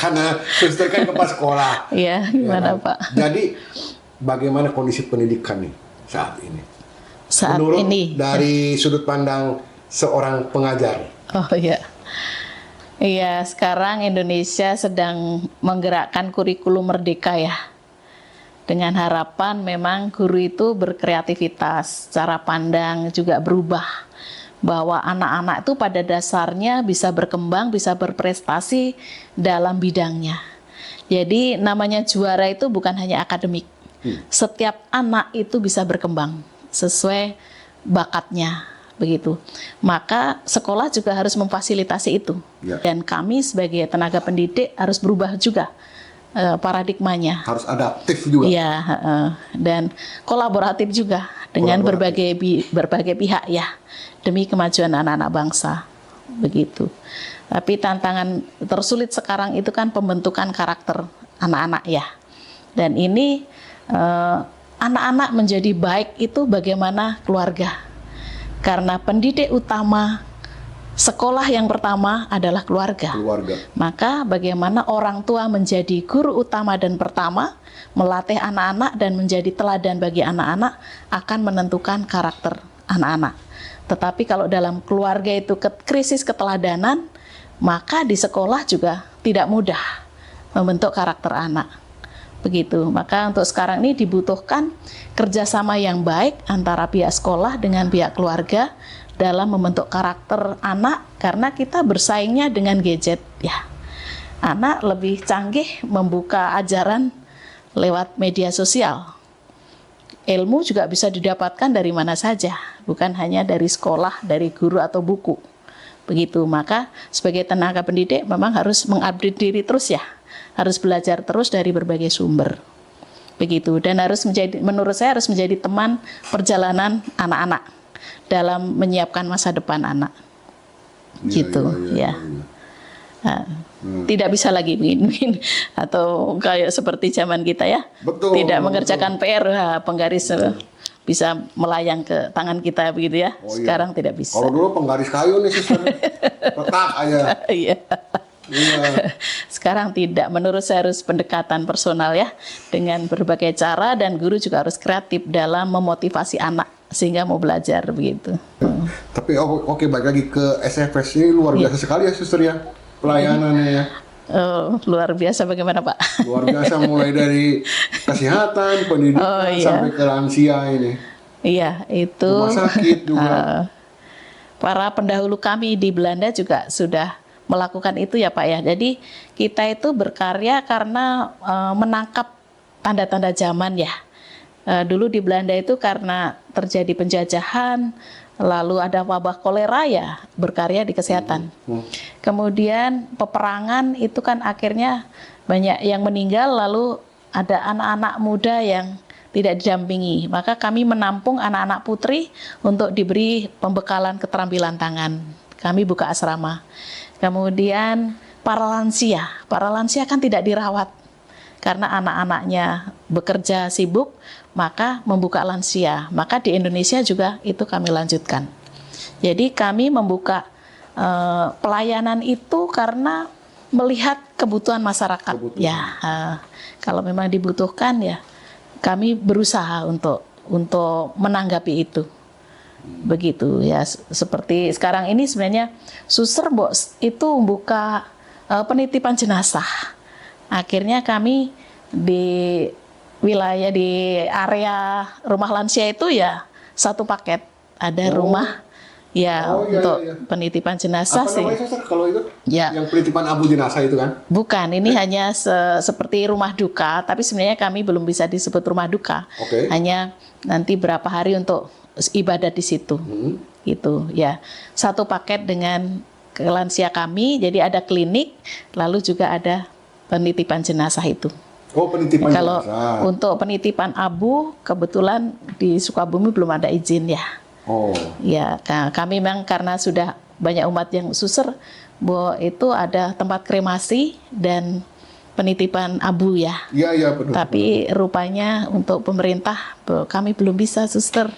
Karena Suster kan kepala sekolah. Iya, Ya gimana kan? Pak? Jadi, bagaimana kondisi pendidikan nih saat ini? Saat Menurut ini. dari sudut pandang seorang pengajar. Oh iya. Iya, sekarang Indonesia sedang menggerakkan kurikulum merdeka ya. Dengan harapan memang guru itu berkreativitas, cara pandang juga berubah. Bahwa anak-anak itu pada dasarnya bisa berkembang, bisa berprestasi dalam bidangnya. Jadi namanya juara itu bukan hanya akademik. Setiap anak itu bisa berkembang sesuai bakatnya. Begitu. Maka sekolah juga harus memfasilitasi itu. Ya. Dan kami sebagai tenaga pendidik harus berubah juga paradigmanya. Harus adaptif juga. Iya, dan kolaboratif juga dengan berbagai pihak ya, demi kemajuan anak-anak bangsa. Begitu. Tapi tantangan tersulit sekarang itu kan pembentukan karakter anak-anak ya. Dan ini anak-anak menjadi baik itu bagaimana keluarga. Karena pendidik utama sekolah yang pertama adalah keluarga. Maka bagaimana orang tua menjadi guru utama dan pertama, melatih anak-anak dan menjadi teladan bagi anak-anak akan menentukan karakter anak-anak. Tetapi kalau dalam keluarga itu krisis keteladanan, maka di sekolah juga tidak mudah membentuk karakter anak. Begitu. Maka untuk sekarang ini dibutuhkan kerjasama yang baik antara pihak sekolah dengan pihak keluarga dalam membentuk karakter anak, karena kita bersaingnya dengan gadget ya. Anak lebih canggih membuka ajaran lewat media sosial. Ilmu juga bisa didapatkan dari mana saja, bukan hanya dari sekolah, dari guru atau buku. Begitu. Maka sebagai tenaga pendidik memang harus mengupdate diri terus ya. Harus belajar terus dari berbagai sumber. Begitu. Dan menurut saya harus menjadi teman perjalanan anak-anak dalam menyiapkan masa depan anak. Gitu ya. Nah, tidak bisa lagi begini atau kayak seperti zaman kita ya. Betul. Tidak mengerjakan PR, penggaris bisa melayang ke tangan kita begitu ya. Sekarang tidak bisa. Kalau dulu penggaris kayu nih Suster. Petak aja. Iya. Iya. Sekarang tidak, menurut saya harus pendekatan personal ya, dengan berbagai cara, dan guru juga harus kreatif dalam memotivasi anak sehingga mau belajar begitu. Tapi oke, balik lagi ke SFS ini luar biasa sekali ya Suster ya, pelayanannya ya. Luar biasa bagaimana Pak? Luar biasa, mulai dari kesehatan, pendidikan sampai ke lansia ini. Iya, itu rumah sakit juga. Para pendahulu kami di Belanda juga sudah melakukan itu ya Pak ya. Jadi kita itu berkarya karena menangkap tanda-tanda zaman ya. Dulu di Belanda itu karena terjadi penjajahan, lalu ada wabah kolera ya, berkarya di kesehatan. Kemudian peperangan itu kan akhirnya banyak yang meninggal, lalu ada anak-anak muda yang tidak didampingi. Maka kami menampung anak-anak putri untuk diberi pembekalan keterampilan tangan. Kami buka asrama. Kemudian para lansia kan tidak dirawat karena anak-anaknya bekerja sibuk, maka membuka lansia. Maka di Indonesia juga itu kami lanjutkan. Jadi kami membuka pelayanan itu karena melihat kebutuhan masyarakat. Ya, kalau memang dibutuhkan ya kami berusaha untuk menanggapi itu. Begitu ya, seperti sekarang ini sebenarnya Suster itu membuka penitipan jenazah. Akhirnya kami di wilayah di area rumah lansia itu ya satu paket, ada rumah ya untuk penitipan jenazah. Apa namanya, Suster, kalau itu? Ya. Yang penitipan abu jenazah itu kan? Bukan, ini hanya seperti rumah duka, tapi sebenarnya kami belum bisa disebut rumah duka. Hanya nanti berapa hari untuk ibadat di situ. Gitu ya. Satu paket dengan lansia kami, jadi ada klinik, lalu juga ada penitipan jenazah itu. Oh, penitipan Kalau jenazah. untuk penitipan abu, kebetulan di Sukabumi belum ada izin ya. Oh. Ya, kami memang karena sudah banyak umat yang Suster, bahwa itu ada tempat kremasi dan penitipan abu ya. Iya, betul. Tapi rupanya untuk pemerintah kami belum bisa, Suster.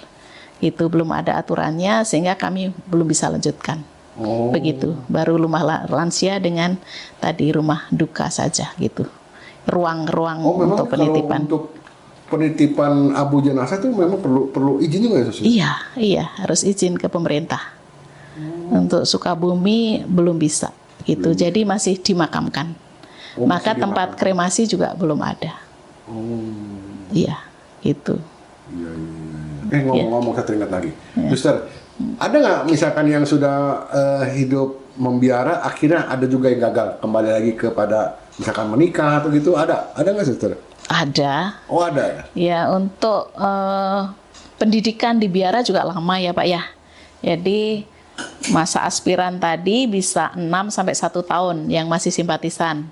Itu belum ada aturannya sehingga kami belum bisa lanjutkan. Oh. Begitu. Baru rumah lansia dengan tadi rumah duka saja gitu. Ruang-ruang untuk penitipan. Kalau untuk penitipan abu jenazah itu memang perlu izin juga ya, Suster? Iya, harus izin ke pemerintah. Untuk Sukabumi belum bisa gitu. Jadi masih dimakamkan. Maka tempat kremasi juga belum ada. Iya, gitu. Iya. Ngomong-ngomong, saya teringat lagi. Suster, ada nggak misalkan yang sudah hidup membiara, akhirnya ada juga yang gagal kembali lagi kepada misalkan menikah atau gitu, ada nggak, Suster? Ada. Oh, ada ya? Ya, untuk pendidikan di biara juga lama ya Pak ya. Jadi masa aspiran tadi bisa 6 sampai 1 tahun yang masih simpatisan.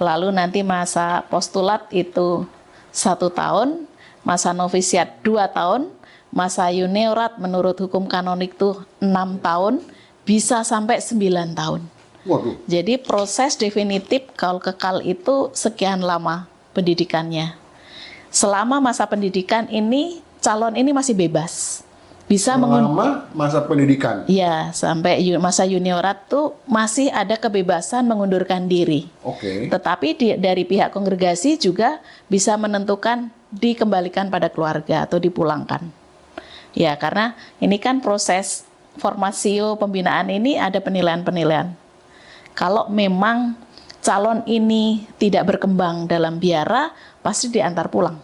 Lalu nanti masa postulat itu 1 tahun, masa novisiat 2 tahun, masa juniorat menurut hukum kanonik itu 6 tahun, bisa sampai 9 tahun. Waduh. Jadi proses definitif kalau kekal itu sekian lama pendidikannya. Selama masa pendidikan ini, calon ini masih bebas. Bisa selama masa pendidikan? Ya, sampai masa juniorat tuh masih ada kebebasan mengundurkan diri. Oke. Tetapi dari pihak kongregasi juga bisa menentukan dikembalikan pada keluarga atau dipulangkan. Ya, karena ini kan proses formasio pembinaan ini ada penilaian-penilaian. Kalau memang calon ini tidak berkembang dalam biara, pasti diantar pulang.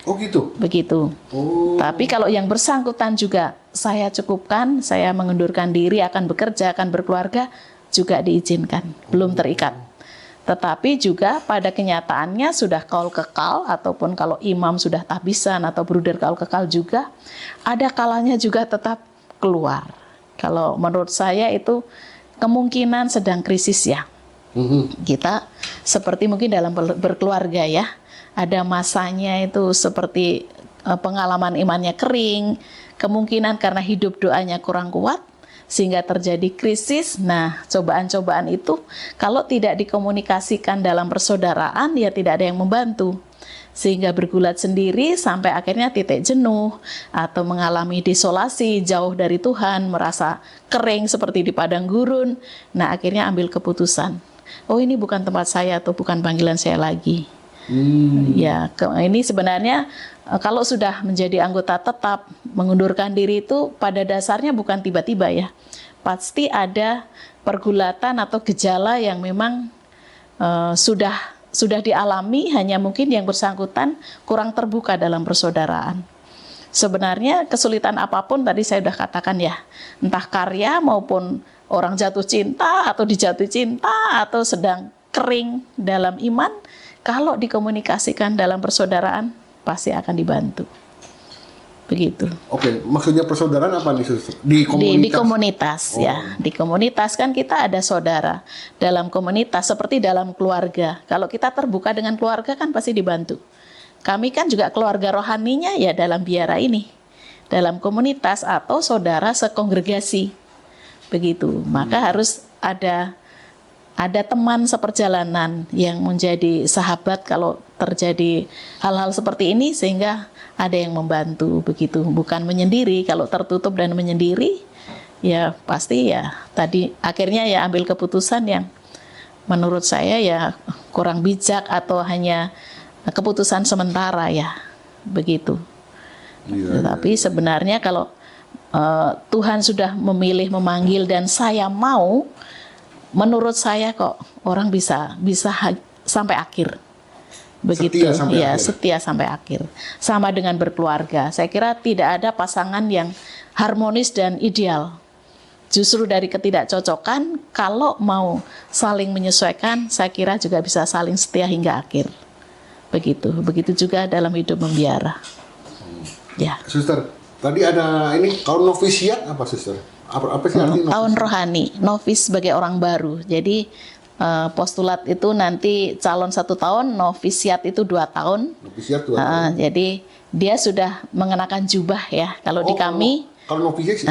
Oh gitu? Begitu. Oh. Tapi kalau yang bersangkutan juga saya cukupkan, saya mengundurkan diri, akan bekerja, akan berkeluarga, juga diizinkan, belum terikat. Tetapi juga pada kenyataannya sudah kaul kekal, ataupun kalau imam sudah tahbisan atau bruder kaul kekal juga, ada kalanya juga tetap keluar. Kalau menurut saya itu kemungkinan sedang krisis ya. Kita seperti mungkin dalam berkeluarga ya, ada masanya itu seperti pengalaman imannya kering, kemungkinan karena hidup doanya kurang kuat, sehingga terjadi krisis. Nah, cobaan-cobaan itu kalau tidak dikomunikasikan dalam persaudaraan, ya tidak ada yang membantu. Sehingga bergulat sendiri sampai akhirnya titik jenuh, atau mengalami desolasi, jauh dari Tuhan, merasa kering seperti di padang gurun. Nah, akhirnya ambil keputusan, oh ini bukan tempat saya atau bukan panggilan saya lagi. Ya, ini sebenarnya kalau sudah menjadi anggota tetap, mengundurkan diri itu pada dasarnya bukan tiba-tiba ya. Pasti ada pergulatan atau gejala yang memang sudah dialami, hanya mungkin yang bersangkutan kurang terbuka dalam persaudaraan. Sebenarnya kesulitan apapun tadi saya sudah katakan ya, entah karya maupun orang jatuh cinta atau dijatuh cinta atau sedang kering dalam iman, kalau dikomunikasikan dalam persaudaraan pasti akan dibantu. Begitu. Oke, maksudnya persaudaraan apa nih, Suster? Di komunitas? Di komunitas ya. Di komunitas kan kita ada saudara. Dalam komunitas seperti dalam keluarga. Kalau kita terbuka dengan keluarga kan pasti dibantu. kami kan juga keluarga rohaninya ya dalam biara ini, dalam komunitas atau saudara sekongregasi. Begitu. Maka harus ada teman seperjalanan yang menjadi sahabat kalau terjadi hal-hal seperti ini, sehingga ada yang membantu begitu, bukan menyendiri. Kalau tertutup dan menyendiri, ya pasti ya tadi akhirnya ya ambil keputusan yang menurut saya ya kurang bijak atau hanya keputusan sementara ya begitu. Tetapi sebenarnya kalau Tuhan sudah memilih, memanggil dan saya mau, menurut saya kok orang bisa sampai akhir. Begitu. Setia sampai ya, akhir. setia sampai akhir. Sama dengan berkeluarga. Saya kira tidak ada pasangan yang harmonis dan ideal. Justru dari ketidakcocokan, kalau mau saling menyesuaikan, saya kira juga bisa saling setia hingga akhir. Begitu. Begitu juga dalam hidup membiara. Ya. Suster, tadi ada ini kalau novisiat apa, Suster? Apa sih artinya? Tahun rohani, novis sebagai orang baru. Jadi postulat itu nanti calon 1 tahun, novisiat itu 2 tahun. Novisiat 2 tahun. Jadi dia sudah mengenakan jubah ya. Kalau di kami kalau novisiat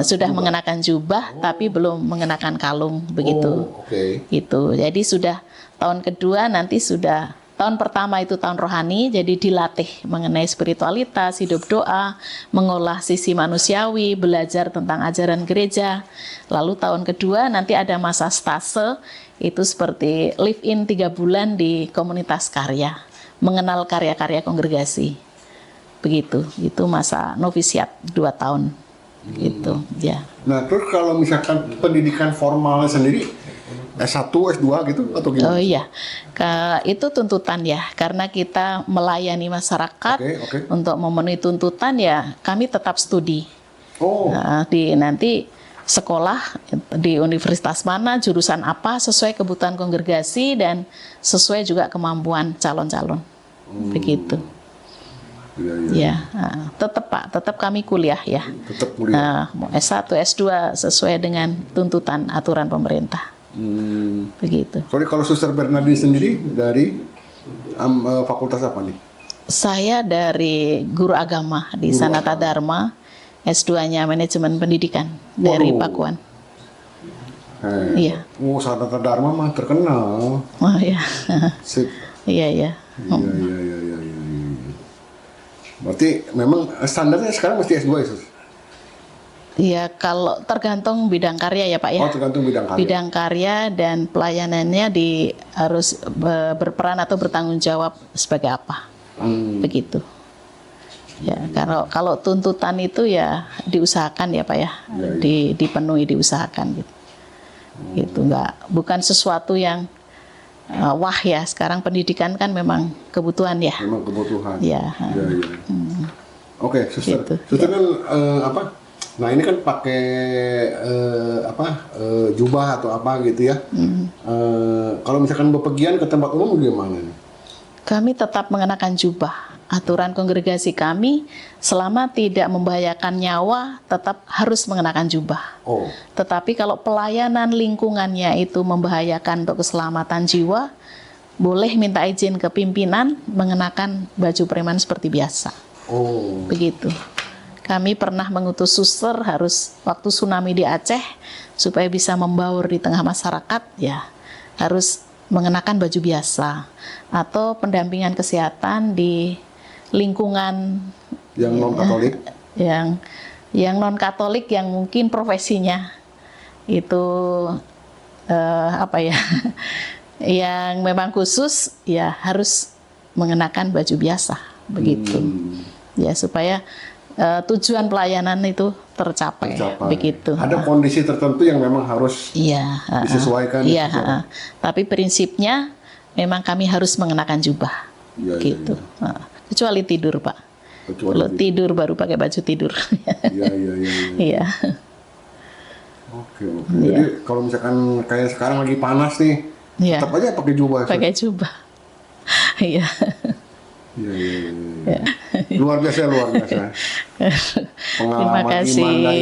sudah mengenakan jubah, tapi belum mengenakan kalung begitu. Oke. Gitu. Jadi sudah tahun kedua nanti sudah. Tahun pertama itu tahun rohani, jadi dilatih mengenai spiritualitas, hidup doa, mengolah sisi manusiawi, belajar tentang ajaran gereja. Lalu tahun kedua nanti ada masa stase, itu seperti live in 3 bulan di komunitas karya, mengenal karya-karya kongregasi. Begitu, itu masa novisiat 2 tahun. Gitu, ya. Nah, terus kalau misalkan pendidikan formalnya sendiri, S1, S2 gitu atau gimana? Oh iya, itu tuntutan ya, karena kita melayani masyarakat. Oke. Untuk memenuhi tuntutan ya kami tetap studi. Nanti sekolah di universitas mana, jurusan apa, sesuai kebutuhan kongregasi dan sesuai juga kemampuan calon-calon. Begitu. Tetap kami kuliah ya. Tetap kuliah. Mau S1, S2 sesuai dengan tuntutan aturan pemerintah. Begitu. Sorry, kalau Suster Bernardine sendiri dari fakultas apa nih? Saya dari guru agama di Sanata Dharma, S2-nya manajemen pendidikan dari Pakuan. Iya. Sanata Dharma mah terkenal. Oh iya. Sip. Iya. Iya. Berarti memang standarnya sekarang mesti S2 ya, Sus? Iya, kalau tergantung bidang karya ya Pak ya. Oh, tergantung bidang karya. Bidang karya dan pelayanannya harus berperan atau bertanggung jawab sebagai apa. Begitu. Ya, kalau tuntutan itu ya diusahakan ya Pak ya. Dipenuhi, diusahakan gitu. Gitu, bukan sesuatu yang wah ya. Sekarang pendidikan kan memang kebutuhan ya. Memang kebutuhan. Ya. Oke, Suster. Gitu, Suster kan nah ini kan pakai jubah atau apa gitu ya. Kalau misalkan bepergian ke tempat umum gimana nih? Kami tetap mengenakan jubah. Aturan kongregasi kami selama tidak membahayakan nyawa tetap harus mengenakan jubah. Tetapi kalau pelayanan lingkungannya itu membahayakan untuk keselamatan jiwa, boleh minta izin ke pimpinan mengenakan baju preman seperti biasa. Begitu. Kami pernah mengutus suster harus waktu tsunami di Aceh supaya bisa membaur di tengah masyarakat ya harus mengenakan baju biasa atau pendampingan kesehatan di lingkungan yang non Katolik yang non Katolik yang mungkin profesinya itu yang memang khusus ya harus mengenakan baju biasa begitu ya supaya tujuan pelayanan itu tercapai. Begitu. Ada kondisi tertentu yang memang harus disesuaikan. Iya, tapi prinsipnya memang kami harus mengenakan jubah. Gitu. Kecuali tidur, Pak. Kalau tidur baru pakai baju tidur. Iya. Oke. Jadi kalau misalkan kayak sekarang lagi panas nih, tetap aja pakai jubah. Pakai jubah. Iya. Iya. Luar biasa. Pengalaman iman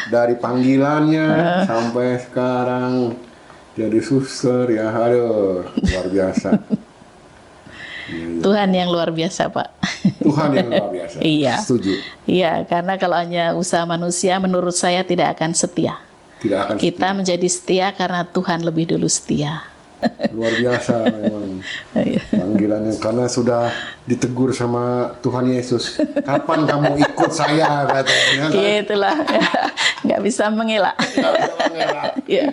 dari panggilannya sampai sekarang jadi suster ya, aduh luar biasa. Tuhan yang luar biasa, Pak. Tuhan yang luar biasa. Iya. Setuju. Iya, karena kalau hanya usaha manusia, menurut saya tidak akan setia. Tidak akan Kita menjadi setia karena Tuhan lebih dulu setia. luar biasa memang Iya. panggilannya, karena sudah ditegur sama Tuhan Yesus. Kapan kamu ikut saya katanya? Iya, itulah. Nggak bisa mengelak. Nggak bisa mengelak. Iya.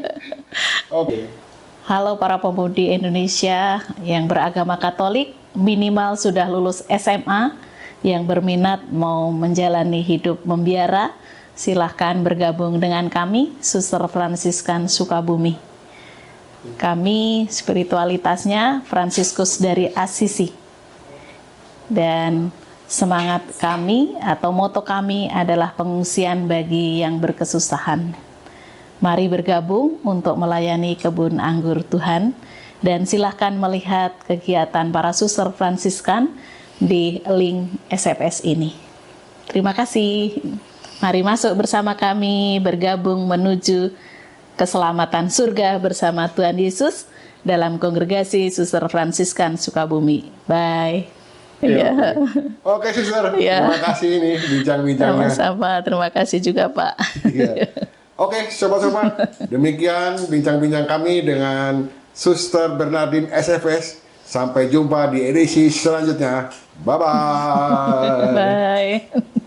Oke. Halo para pemudi Indonesia yang beragama Katolik, minimal sudah lulus SMA, yang berminat mau menjalani hidup membiara, silahkan bergabung dengan kami, Suster Fransiskan Sukabumi. Kami spiritualitasnya Fransiskus dari Assisi. Dan semangat kami atau moto kami adalah pengungsian bagi yang berkesusahan. Mari bergabung untuk melayani kebun anggur Tuhan, dan silahkan melihat kegiatan para suster Fransiskan di link SFS ini. Terima kasih. Mari masuk bersama kami bergabung menuju keselamatan surga bersama Tuhan Yesus dalam kongregasi Suster Fransiskan Sukabumi. Bye. Iya. Oke, Suster. Iya. Terima kasih ini bincang-bincangnya. Sama-sama, terima kasih juga Pak. Iya. Oke, sobat-sobat, demikian bincang-bincang kami dengan Suster Bernardin SFS. Sampai jumpa di edisi selanjutnya. Bye-bye. Bye.